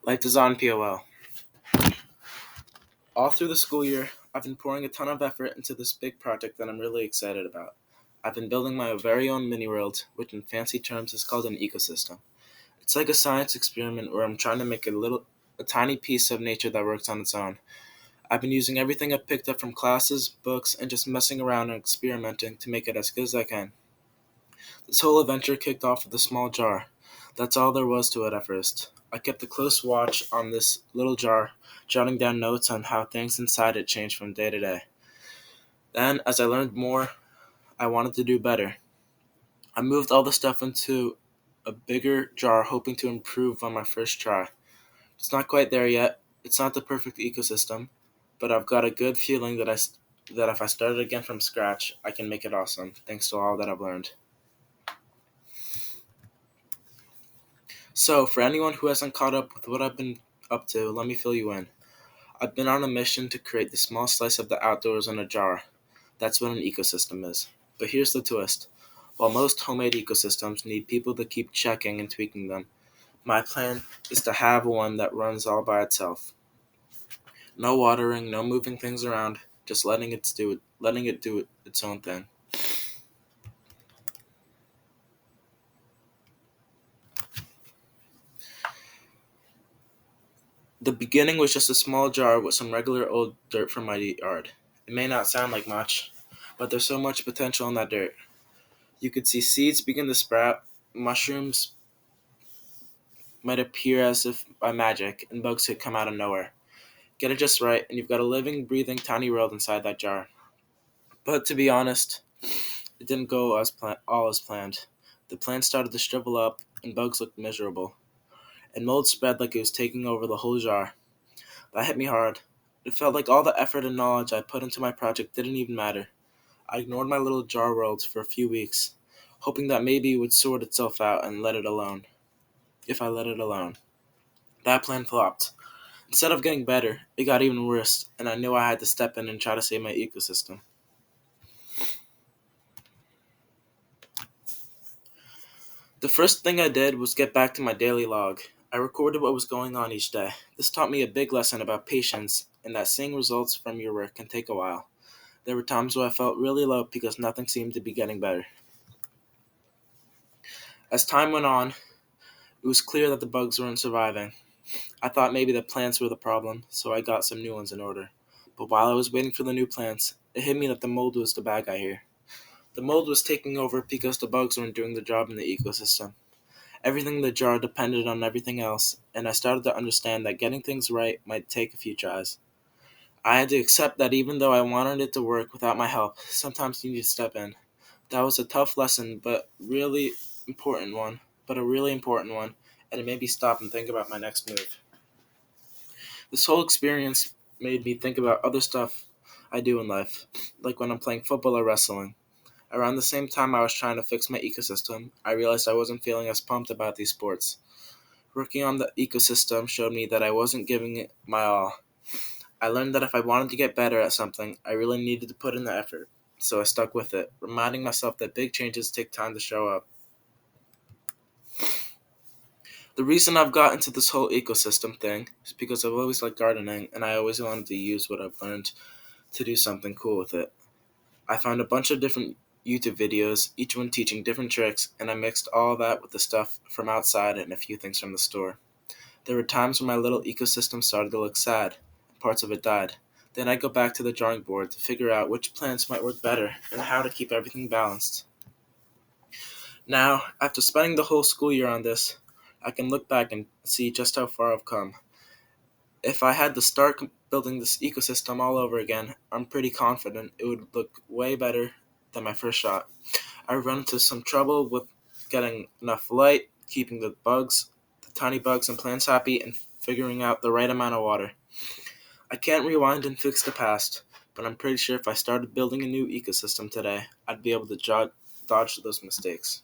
Life Design POL. All through the school year, I've been pouring a ton of effort into this big project that I'm really excited about. I've been building my very own mini world, which in fancy terms is called an ecosystem. It's like a science experiment where I'm trying to make a tiny piece of nature that works on its own. I've been using everything I've picked up from classes, books, and just messing around and experimenting to make it as good as I can. This whole adventure kicked off with a small jar. That's all there was to it at first. I kept a close watch on this little jar, jotting down notes on how things inside it changed from day to day. Then, as I learned more, I wanted to do better. I moved all the stuff into a bigger jar, hoping to improve on my first try. It's not quite there yet. It's not the perfect ecosystem, but I've got a good feeling that if I started again from scratch, I can make it awesome, thanks to all that I've learned. So, for anyone who hasn't caught up with what I've been up to, let me fill you in. I've been on a mission to create the small slice of the outdoors in a jar. That's what an ecosystem is. But here's the twist. While most homemade ecosystems need people to keep checking and tweaking them, my plan is to have one that runs all by itself. No watering, no moving things around, just letting it do its own thing. The beginning was just a small jar with some regular old dirt from my yard. It may not sound like much, but there's so much potential in that dirt. You could see seeds begin to sprout, mushrooms might appear as if by magic, and bugs could come out of nowhere. Get it just right, and you've got a living, breathing, tiny world inside that jar. But to be honest, it didn't go all as planned. The plants started to shrivel up, and bugs looked miserable, and mold spread like it was taking over the whole jar. That hit me hard. It felt like all the effort and knowledge I put into my project didn't even matter. I ignored my little jar world for a few weeks, hoping that maybe it would sort itself out and let it alone. If I let it alone. That plan flopped. Instead of getting better, it got even worse, and I knew I had to step in and try to save my ecosystem. The first thing I did was get back to my daily log. I recorded what was going on each day. This taught me a big lesson about patience and that seeing results from your work can take a while. There were times where I felt really low because nothing seemed to be getting better. As time went on, it was clear that the bugs weren't surviving. I thought maybe the plants were the problem, so I got some new ones in order. But while I was waiting for the new plants, it hit me that the mold was the bad guy here. The mold was taking over because the bugs weren't doing their job in the ecosystem. Everything in the jar depended on everything else, and I started to understand that getting things right might take a few tries. I had to accept that even though I wanted it to work without my help, sometimes you need to step in. That was a tough lesson, but a really important one, and it made me stop and think about my next move. This whole experience made me think about other stuff I do in life, like when I'm playing football or wrestling. Around the same time I was trying to fix my ecosystem, I realized I wasn't feeling as pumped about these sports. Working on the ecosystem showed me that I wasn't giving it my all. I learned that if I wanted to get better at something, I really needed to put in the effort. So I stuck with it, reminding myself that big changes take time to show up. The reason I've got into this whole ecosystem thing is because I've always liked gardening and I always wanted to use what I've learned to do something cool with it. I found a bunch of different YouTube videos, each one teaching different tricks, and I mixed all that with the stuff from outside and a few things from the store. There were times when my little ecosystem started to look sad, and parts of it died. Then I'd go back to the drawing board to figure out which plants might work better and how to keep everything balanced. Now, after spending the whole school year on this, I can look back and see just how far I've come. If I had to start building this ecosystem all over again, I'm pretty confident it would look way better than my first shot. I run into some trouble with getting enough light, keeping the tiny bugs and plants happy, and figuring out the right amount of water. I can't rewind and fix the past, but I'm pretty sure if I started building a new ecosystem today, I'd be able to dodge those mistakes.